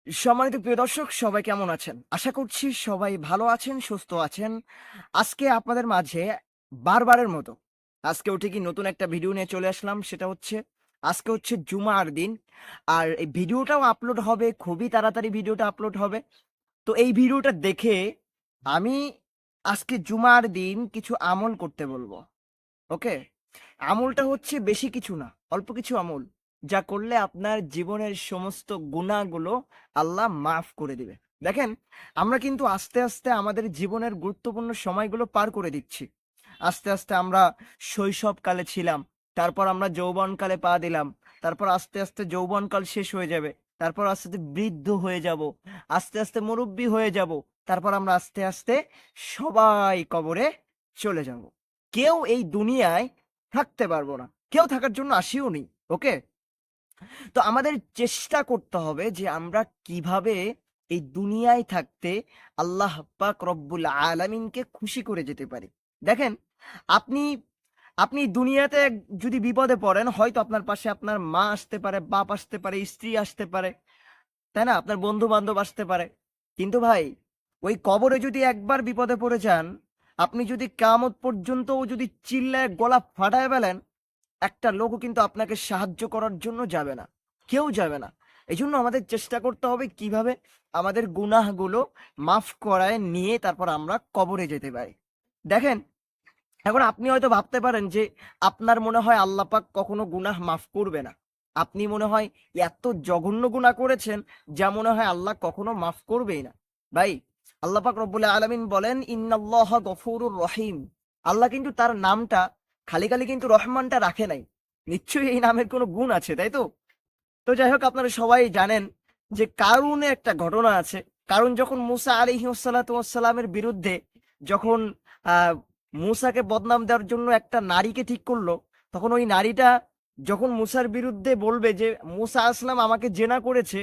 সম্মানিত প্রিয় দর্শক, সবাই কেমন আছেন? আশা করছি সবাই ভালো আছেন, সুস্থ আছেন। আজকে আপনাদের মাঝে বারবারের মতো আজকেও ঠিকই নতুন একটা ভিডিও নিয়ে চলে আসলাম। সেটা হচ্ছে আজকে হচ্ছে জুমার দিন। আর এই ভিডিওটাও আপলোড হবে খুবই তাড়াতাড়ি ভিডিওটা আপলোড হবে। তো এই ভিডিওটা দেখে আমি আজকে জুমার দিন কিছু আমল করতে বলবো। ওকে? আমলটা হচ্ছে বেশি কিছু না, অল্প কিছু আমল। যা করলে আপনার জীবনের সমস্ত গুনাহগুলো আল্লাহ মাফ করে দিবে। দেখেন, আমরা কিন্তু আস্তে, আস্তে আমাদের জীবনের গুরুত্বপূর্ণ সময়গুলো পার করে দিচ্ছি। আস্তে, আস্তে আমরা শৈশবকালে ছিলাম। তারপর আমরা যৌবনকালে পা দিলাম। তারপর আস্তে, আস্তে যৌবনকাল শেষ হয়ে যাবে। তারপর আস্তে, আস্তে বৃদ্ধ হয়ে যাব। আস্তে, আস্তে মুরুব্বি হয়ে যাব। তারপর আমরা আস্তে, আস্তে সবাই কবরে চলে যাব। কেউ এই দুনিয়ায় থাকতে পারবো না। কেউ থাকার জন্য আসিও নি। ওকে? তো আমাদের চেষ্টা করতে হবে যে আমরা কিভাবে এই দুনিয়ায় থাকতে আল্লাহ পাক রব্বুল আলামিনকে খুশি করে যেতে পারি। দেখেন, আপনি আপনি দুনিয়াতে যদি বিপদে পড়েন, হয়তো আপনার পাশে আপনার মা আসতে পারে, বাপ আসতে পারে, স্ত্রী আসতে পারে, তাই না? আপনার বন্ধু-বান্ধব আসতে পারে। কিন্তু ভাই, ওই কবরে যদি একবার বিপদে পড়ে যান, আপনি যদি কিয়ামত পর্যন্তও যদি চিল্লায়ে গলা ফাটায় ফেলেন, একটা লোকও কিন্তু আপনাকে সাহায্য করার জন্য যাবে না। কেউ যাবে না। এজন্য আমাদের চেষ্টা করতে হবে কিভাবে আমাদের গুনাহগুলো মাফ করায় নিয়ে তারপর আমরা কবরে যেতে পারি। দেখেন, এখন আপনি হয়তো ভাবতে পারেন যে আপনার মনে হয় আল্লাহ পাক কখনো গুনাহ মাফ করবে না। আপনি মনে হয় এত জঘন্য গুনাহ করেছেন যা মনে হয় আল্লাহ কখনো মাফ করবেই না। ভাই, আল্লাহ পাক রব্বুল আলামিন বলেন ইন্নাল্লাহা গফুরুর রহিম। আল্লাহ কিন্তু তার নামটা খালি কিন্তু রহমানটা রাখে নাই। নিশ্চয়ই এই নামের কোনো গুণ আছে, তাই তো? তো যাই হোক, আপনারা সবাই জানেন যে কারুনের একটা ঘটনা আছে। কারুন যখন মুসা আলাইহিসসালামের বিরুদ্ধে যখন আহ মুসাকে বদনাম দেওয়ার জন্য একটা নারীকে ঠিক করলো, তখন ওই নারীটা যখন মুসার বিরুদ্ধে বলবে যে মুসা আসলাম আমাকে জেনা করেছে,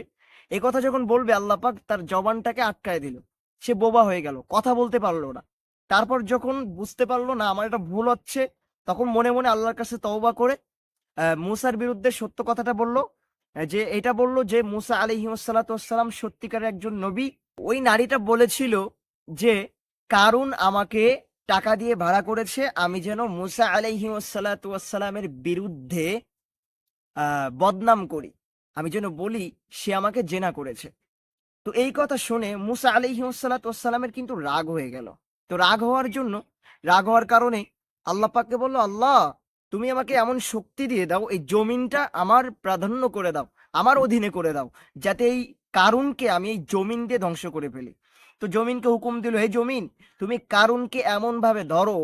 এ কথা যখন বলবে, আল্লাহ পাক তার জবানটাকে আটকায় দিল। সে বোবা হয়ে গেল, কথা বলতে পারলো না। তারপর যখন বুঝতে পারলো না আমার এটা ভুল হচ্ছে, তখন মনে মনে আল্লাহর কাছে তওবা করে মুসার বিরুদ্ধে সত্য কথাটা বলল। যে এটা বলল যে মুসা আলাইহিসসালাম সত্যিকারের একজন নবী। ওই নারীটা বলেছিল যে কারুন আমাকে টাকা দিয়ে ভাড়া করেছে আমি যেন মুসা আলাইহিসসালামের বিরুদ্ধে বদনাম করি, আমি যেন বলি সে আমাকে জেনা করেছে। তো এই কথা শুনে মুসা আলাইহিসসালামের কিন্তু রাগ হয়ে গেল। তো রাগ হওয়ার কারণে আল্লাহ পাককে বলল, আল্লাহ তুমি আমাকে এমন শক্তি দিয়ে দাও, এই জমিনটা আমার প্রাধান্য করে দাও, আমার অধীনে করে দাও, যাতে এই কারুনকে আমি এই জমিন দিয়ে ধ্বংস করে ফেলি। তো জমিনকে হুকুম দিল, হে জমিন তুমি কারুনকে এমন ভাবে ধরো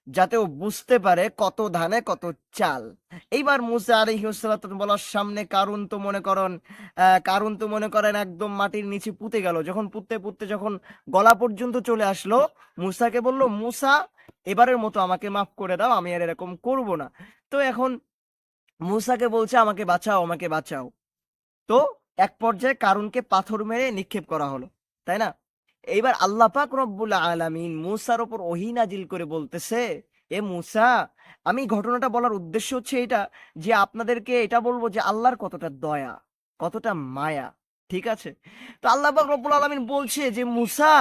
যাতে ও বুঝতে পারে কত ধানে কত চাল। এইবার মুসা আলাইহিসসালাম বলার সামনে কারুন তো মনে করেন একদম মাটির নিচে পুঁতে গেল। যখন পুঁততে পুঁততে যখন গলা পর্যন্ত চলে আসলো, মুসাকে বলল, মুসা এবারের মতো আমাকে মাফ করে দাও, আমি আর এরকম করব না। তো এখন মুসাকে বলছে আমাকে বাঁচাও, আমাকে বাঁচাও। তো এক পর্যায়ে কারুনকে পাথর মেরে নিক্ষেপ করা হলো, তাই না? এইবার আল্লাহ পাক রব্বুল আলামিন মুসার উপর ওহী নাজিল করে বলতেছে, এ মুসা, আমি ঘটনাটা বলার উদ্দেশ্য হচ্ছে এটা, যে আপনাদেরকে এটা বলবো যে আল্লাহর কতটা দয়া, কতটা মায়া। ঠিক আছে? তো আল্লাহ পাক রব্বুল আলামিন বলছে যে মুসা,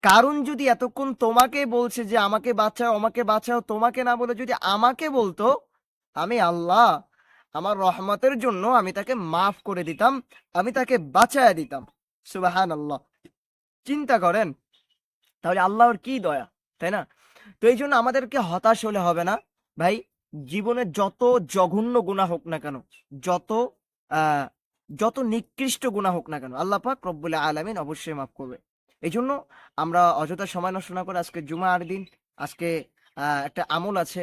কারণ যদি এতক্ষণ তোমাকে বলছে যে আমাকে বাঁচাও, আমাকে বাঁচাও, তোমাকে না বলে যদি আমাকে বলতো, আমি আল্লাহ আমার রহমতের জন্য আমি তাকে মাফ করে দিতাম, আমি তাকে বাঁচায় দিতাম। সুবহানাল্লাহ। চিন্তা করেন, তাহলে আল্লাহর কি দয়া, তাই না? তো এই জন্য আমাদেরকে হতাশ হলে হবে না ভাই। জীবনে যত জঘন্য গুনাহ হোক না কেন, যত আহ যত নিকৃষ্ট গুনাহ হোক না কেন, আল্লাহ পাক রব্বুল আলামিন অবশ্যই মাফ করবে। এই জন্য আমরা অযথা সময় নষ্ট না করে আজকে জুমার দিন, আজকে একটা আমল আছে।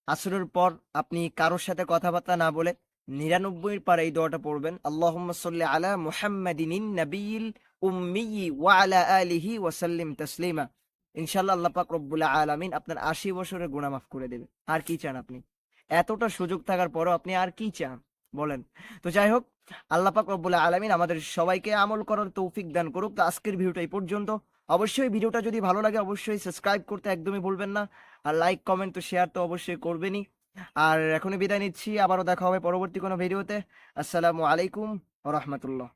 আসরের পর আপনি কারোর সাথে কথাবার্তা না বলে ৯৯ পার এই দোয়াটা পড়বেন, আল্লাহুম্মা সাল্লি আলা মুহাম্মাদিনিন নাবিয়্যিল উম্মিয়্যি ওয়া আলা আলিহি ওয়া সাল্লিম তাসলিমা। ইনশাআল্লাহ আল্লাহ পাক রব্বুল আলামিন আপনার ৮০ বছরের গুনাহ মাফ করে দেবে। আর কি চান আপনি? এতটা সুযোগ থাকার পরও আপনি আর কি চান বলেন? তো যাই হোক, আল্লাহ পাক রব্বুল আলামিন আমাদের সবাইকে আমল করার তৌফিক দান করুক। তো আজকের ভিডিওটা এই পর্যন্ত। অবশ্যই ভিডিওটা যদি ভালো লাগে অবশ্যই সাবস্ক্রাইব করতে একদমই ভুলবেন না। আর লাইক, কমেন্ট তো শেয়ার তো অবশ্যই করবেনই। আর এখনই বিদায় নিচ্ছি। আবারও দেখা হবে পরবর্তী কোনো ভিডিওতে। আসসালামু আলাইকুম ওয়া রাহমাতুল্লাহ।